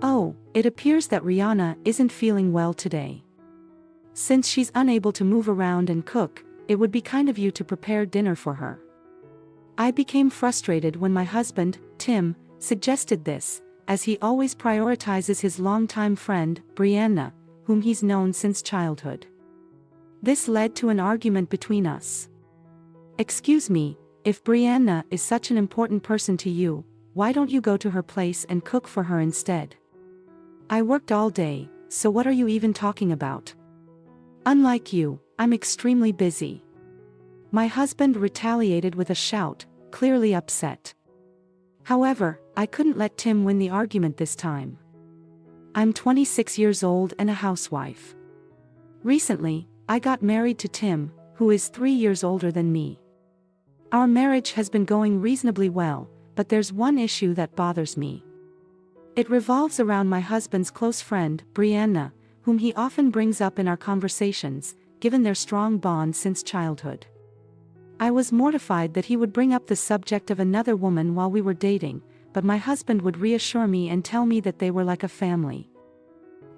Oh, it appears that Rihanna isn't feeling well today. Since she's unable to move around and cook, it would be kind of you to prepare dinner for her. I became frustrated when my husband, Tim, suggested this, as he always prioritizes his longtime friend, Brianna, whom he's known since childhood. This led to an argument between us. Excuse me, if Brianna is such an important person to you, why don't you go to her place and cook for her instead? I worked all day, so what are you even talking about? Unlike you, I'm extremely busy. My husband retaliated with a shout, clearly upset. However, I couldn't let Tim win the argument this time. I'm 26 years old and a housewife. Recently, I got married to Tim, who is 3 years older than me. Our marriage has been going reasonably well, but there's one issue that bothers me. It revolves around my husband's close friend, Brianna, whom he often brings up in our conversations, given their strong bond since childhood. I was mortified that he would bring up the subject of another woman while we were dating, but my husband would reassure me and tell me that they were like a family.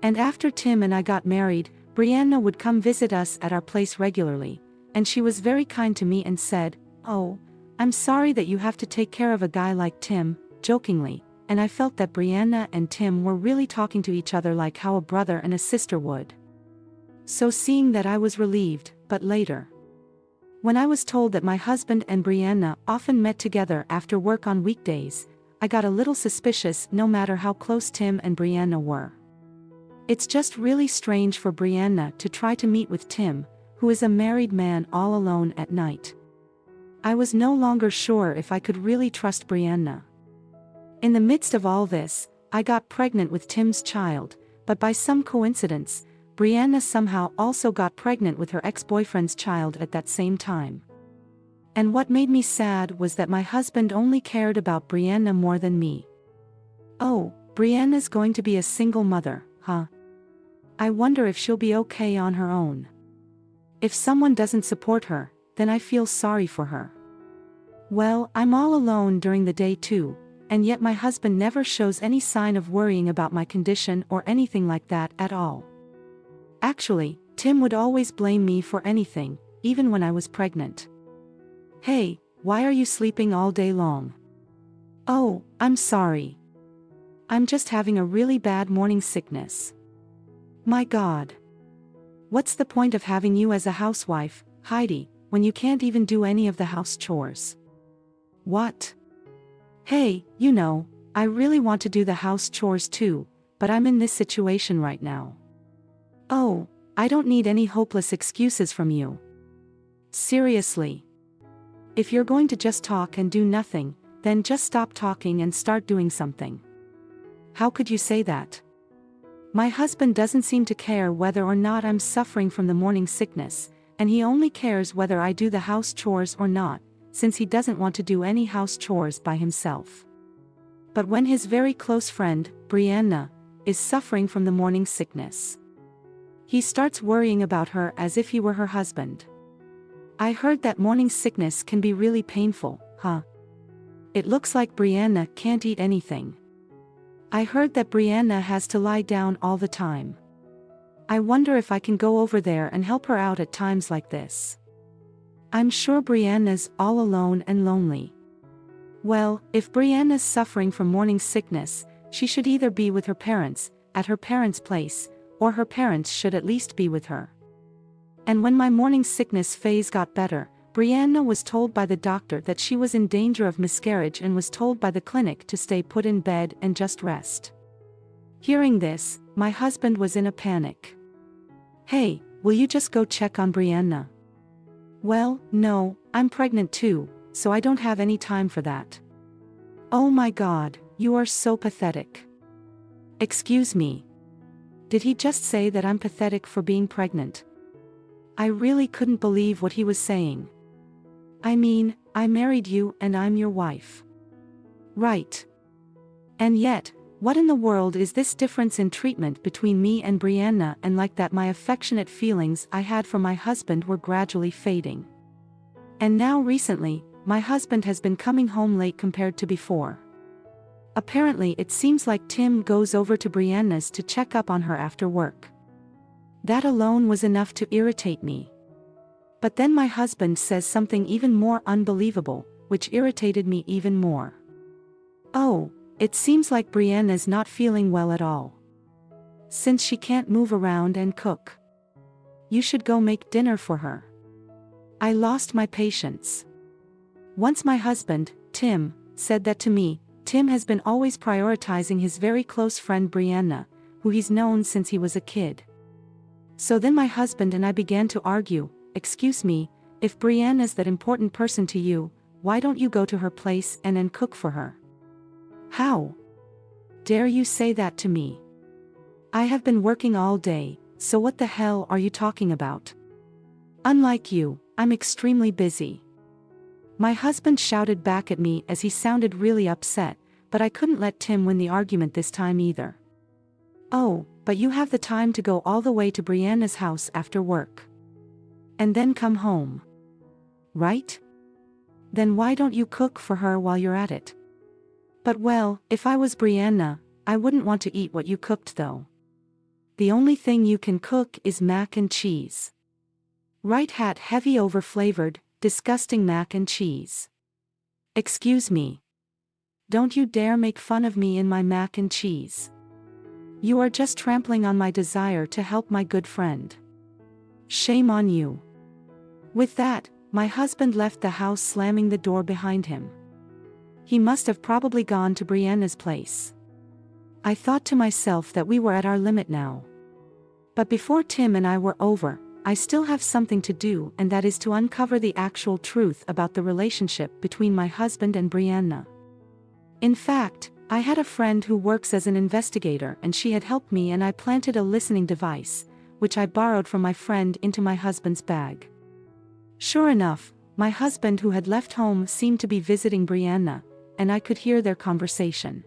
And after Tim and I got married, Brianna would come visit us at our place regularly, and she was very kind to me and said, "Oh, I'm sorry that you have to take care of a guy like Tim," jokingly, and I felt that Brianna and Tim were really talking to each other like how a brother and a sister would. So seeing that, I was relieved, but later, when I was told that my husband and Brianna often met together after work on weekdays, I got a little suspicious no matter how close Tim and Brianna were. It's just really strange for Brianna to try to meet with Tim, who is a married man, all alone at night. I was no longer sure if I could really trust Brianna. In the midst of all this, I got pregnant with Tim's child, but by some coincidence, Brianna somehow also got pregnant with her ex-boyfriend's child at that same time. And what made me sad was that my husband only cared about Brianna more than me. Oh, Brianna's going to be a single mother, huh? I wonder if she'll be okay on her own. If someone doesn't support her, then I feel sorry for her. Well, I'm all alone during the day too, and yet my husband never shows any sign of worrying about my condition or anything like that at all. Actually, Tim would always blame me for anything, even when I was pregnant. "Hey, why are you sleeping all day long?" "Oh, I'm sorry. I'm just having a really bad morning sickness." My God. What's the point of having you as a housewife, Heidi, when you can't even do any of the house chores? What? Hey, you know, I really want to do the house chores too, but I'm in this situation right now. Oh, I don't need any hopeless excuses from you. Seriously. If you're going to just talk and do nothing, then just stop talking and start doing something. How could you say that? My husband doesn't seem to care whether or not I'm suffering from the morning sickness, and he only cares whether I do the house chores or not, since he doesn't want to do any house chores by himself. But when his very close friend, Brianna, is suffering from the morning sickness, he starts worrying about her as if he were her husband. I heard that morning sickness can be really painful, huh? It looks like Brianna can't eat anything. I heard that Brianna has to lie down all the time. I wonder if I can go over there and help her out at times like this. I'm sure Brianna's all alone and lonely. Well, if Brianna's suffering from morning sickness, she should either be with her parents, at her parents' place, or her parents should at least be with her. And when my morning sickness phase got better, Brianna was told by the doctor that she was in danger of miscarriage and was told by the clinic to stay put in bed and just rest. Hearing this, my husband was in a panic. "Hey, will you just go check on Brianna?" "Well, no, I'm pregnant too, so I don't have any time for that." Oh my God, you are so pathetic. Excuse me. Did he just say that I'm pathetic for being pregnant? I really couldn't believe what he was saying. I mean, I married you and I'm your wife. Right. And yet, what in the world is this difference in treatment between me and Brianna, and like that my affectionate feelings I had for my husband were gradually fading. And now recently, my husband has been coming home late compared to before. Apparently it seems like Tim goes over to Brianna's to check up on her after work. That alone was enough to irritate me. But then my husband says something even more unbelievable, which irritated me even more. Oh, it seems like Brianna's not feeling well at all. Since she can't move around and cook, you should go make dinner for her. I lost my patience. Once my husband, Tim, said that to me. Tim has been always prioritizing his very close friend Brianna, who he's known since he was a kid. So then my husband and I began to argue. Excuse me, if Brianna's that important person to you, why don't you go to her place and cook for her? How dare you say that to me? I have been working all day, so what the hell are you talking about? Unlike you, I'm extremely busy. My husband shouted back at me as he sounded really upset, but I couldn't let Tim win the argument this time either. Oh, but you have the time to go all the way to Brianna's house after work. And then come home. Right? Then why don't you cook for her while you're at it? But well, if I was Brianna, I wouldn't want to eat what you cooked though. The only thing you can cook is mac and cheese. Right, hat heavy over-flavored, disgusting mac and cheese. Excuse me. Don't you dare make fun of me in my mac and cheese. You are just trampling on my desire to help my good friend. Shame on you. With that, my husband left the house, slamming the door behind him. He must have probably gone to Brianna's place. I thought to myself that we were at our limit now. But before Tim and I were over, I still have something to do, and that is to uncover the actual truth about the relationship between my husband and Brianna. In fact, I had a friend who works as an investigator, and she had helped me, and I planted a listening device, which I borrowed from my friend, into my husband's bag. Sure enough, my husband, who had left home, seemed to be visiting Brianna, and I could hear their conversation.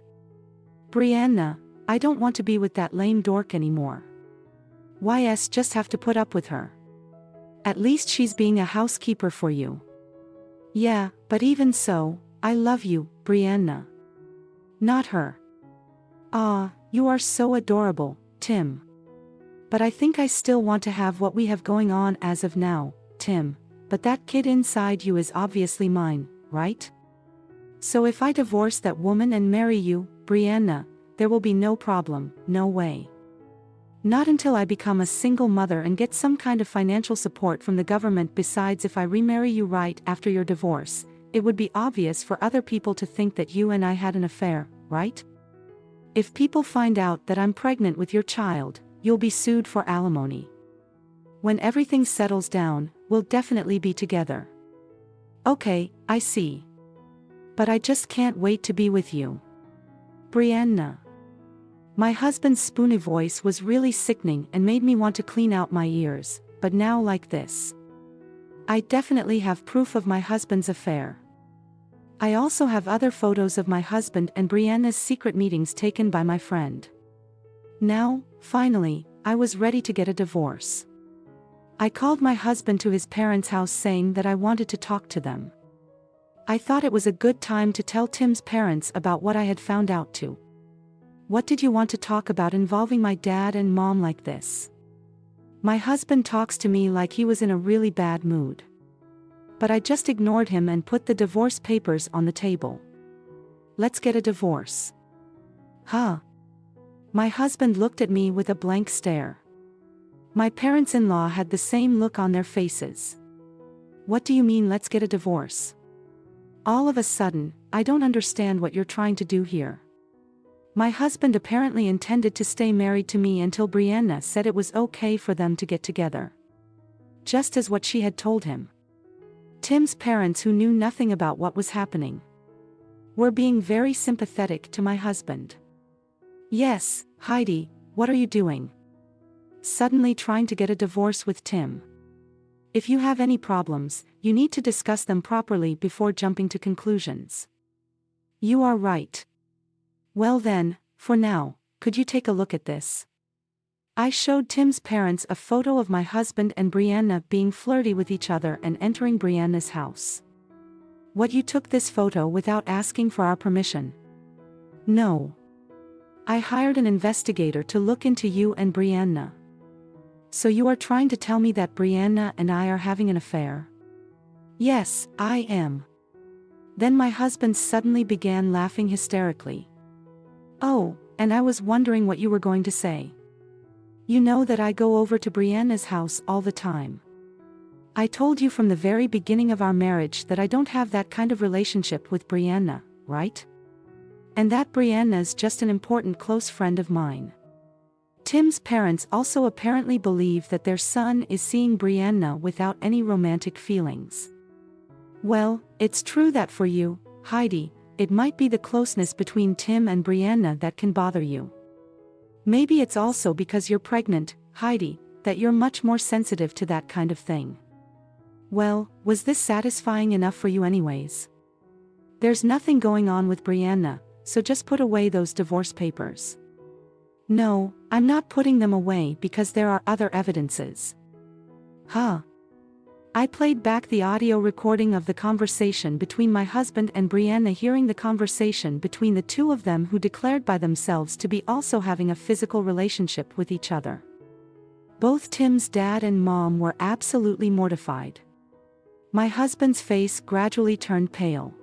Brianna, I don't want to be with that lame dork anymore. YS just have to put up with her. At least she's being a housekeeper for you. Yeah, but even so, I love you, Brianna. Not her. Ah, you are so adorable, Tim. But I think I still want to have what we have going on as of now, Tim, but that kid inside you is obviously mine, right? So if I divorce that woman and marry you, Brianna, there will be no problem, no way. Not until I become a single mother and get some kind of financial support from the government. Besides, if I remarry you right after your divorce, it would be obvious for other people to think that you and I had an affair, right? If people find out that I'm pregnant with your child, you'll be sued for alimony. When everything settles down, we'll definitely be together. Okay, I see. But I just can't wait to be with you. Brianna. My husband's spoony voice was really sickening and made me want to clean out my ears, but now like this. I definitely have proof of my husband's affair. I also have other photos of my husband and Brianna's secret meetings taken by my friend. Now, finally, I was ready to get a divorce. I called my husband to his parents' house saying that I wanted to talk to them. I thought it was a good time to tell Tim's parents about what I had found out too. What did you want to talk about involving my dad and mom like this? My husband talks to me like he was in a really bad mood. But I just ignored him and put the divorce papers on the table. Let's get a divorce. Huh? My husband looked at me with a blank stare. My parents-in-law had the same look on their faces. What do you mean, let's get a divorce? All of a sudden, I don't understand what you're trying to do here. My husband apparently intended to stay married to me until Brianna said it was okay for them to get together. Just as what she had told him. Tim's parents, who knew nothing about what was happening, were being very sympathetic to my husband. Yes, Heidi, what are you doing? Suddenly trying to get a divorce with Tim. If you have any problems, you need to discuss them properly before jumping to conclusions. You are right. Well then, for now, could you take a look at this? I showed Tim's parents a photo of my husband and Brianna being flirty with each other and entering Brianna's house. What, you took this photo without asking for our permission? No. I hired an investigator to look into you and Brianna. So you are trying to tell me that Brianna and I are having an affair? Yes, I am. Then my husband suddenly began laughing hysterically. Oh, and I was wondering what you were going to say. You know that I go over to Brianna's house all the time. I told you from the very beginning of our marriage that I don't have that kind of relationship with Brianna, right? And that Brianna's just an important close friend of mine. Tim's parents also apparently believe that their son is seeing Brianna without any romantic feelings. Well, it's true that for you, Heidi, it might be the closeness between Tim and Brianna that can bother you. Maybe it's also because you're pregnant, Heidi, that you're much more sensitive to that kind of thing. Well, was this satisfying enough for you anyways? There's nothing going on with Brianna, so just put away those divorce papers. No, I'm not putting them away because there are other evidences. Huh? I played back the audio recording of the conversation between my husband and Brianna, hearing the conversation between the two of them who declared by themselves to be also having a physical relationship with each other. Both Tim's dad and mom were absolutely mortified. My husband's face gradually turned pale.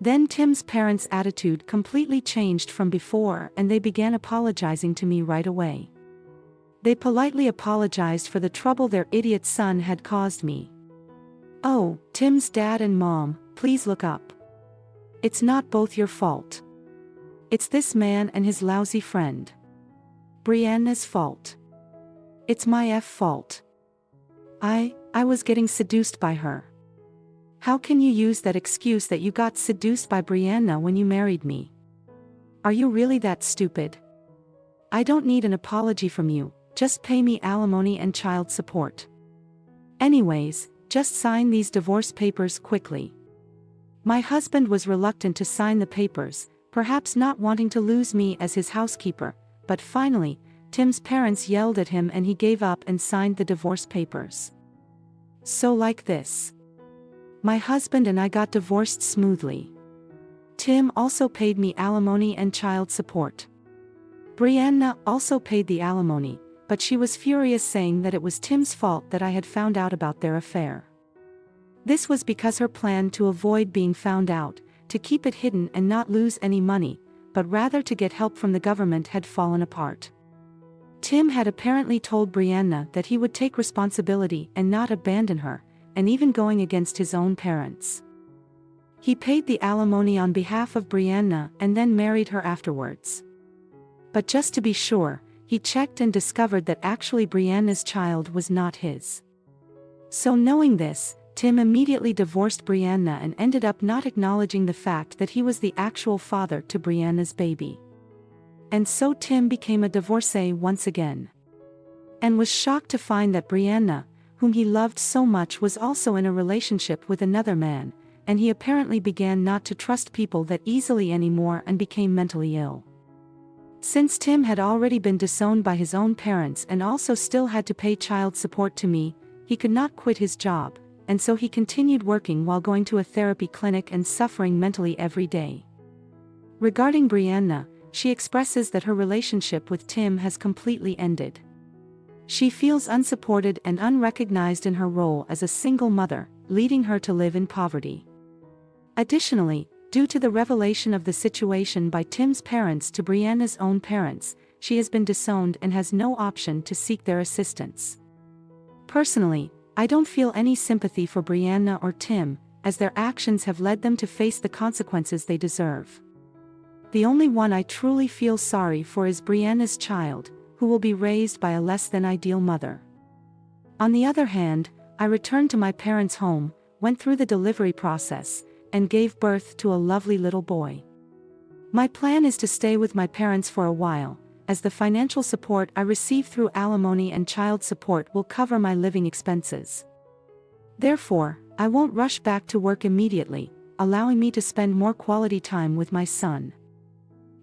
Then Tim's parents' attitude completely changed from before, and they began apologizing to me right away. They politely apologized for the trouble their idiot son had caused me. Oh, Tim's dad and mom, please look up. It's not both your fault. It's this man and his lousy friend. Brianna's fault. It's my fault. I was getting seduced by her. How can you use that excuse that you got seduced by Brianna when you married me? Are you really that stupid? I don't need an apology from you, just pay me alimony and child support. Anyways, just sign these divorce papers quickly. My husband was reluctant to sign the papers, perhaps not wanting to lose me as his housekeeper, but finally, Tim's parents yelled at him and he gave up and signed the divorce papers. So like this. My husband and I got divorced smoothly. Tim also paid me alimony and child support. Brianna also paid the alimony, but she was furious, saying that it was Tim's fault that I had found out about their affair. This was because her plan to avoid being found out, to keep it hidden and not lose any money, but rather to get help from the government, had fallen apart. Tim had apparently told Brianna that he would take responsibility and not abandon her, and even going against his own parents. He paid the alimony on behalf of Brianna and then married her afterwards. But just to be sure, he checked and discovered that actually Brianna's child was not his. So knowing this, Tim immediately divorced Brianna and ended up not acknowledging the fact that he was the actual father to Brianna's baby. And so Tim became a divorcee once again. And was shocked to find that Brianna, whom he loved so much, was also in a relationship with another man, and he apparently began not to trust people that easily anymore and became mentally ill. Since Tim had already been disowned by his own parents and also still had to pay child support to me, he could not quit his job, and so he continued working while going to a therapy clinic and suffering mentally every day. Regarding Brianna, she expresses that her relationship with Tim has completely ended. She feels unsupported and unrecognized in her role as a single mother, leading her to live in poverty. Additionally, due to the revelation of the situation by Tim's parents to Brianna's own parents, she has been disowned and has no option to seek their assistance. Personally, I don't feel any sympathy for Brianna or Tim, as their actions have led them to face the consequences they deserve. The only one I truly feel sorry for is Brianna's child, who will be raised by a less than ideal mother. On the other hand, I returned to my parents' home, went through the delivery process, and gave birth to a lovely little boy. My plan is to stay with my parents for a while, as the financial support I receive through alimony and child support will cover my living expenses. Therefore, I won't rush back to work immediately, allowing me to spend more quality time with my son.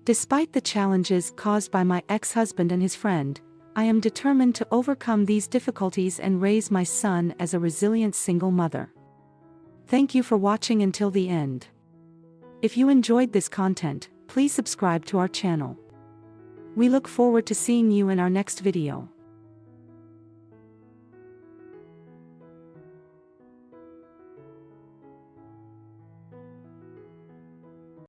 Despite the challenges caused by my ex-husband and his friend, I am determined to overcome these difficulties and raise my son as a resilient single mother. Thank you for watching until the end. If you enjoyed this content, please subscribe to our channel. We look forward to seeing you in our next video.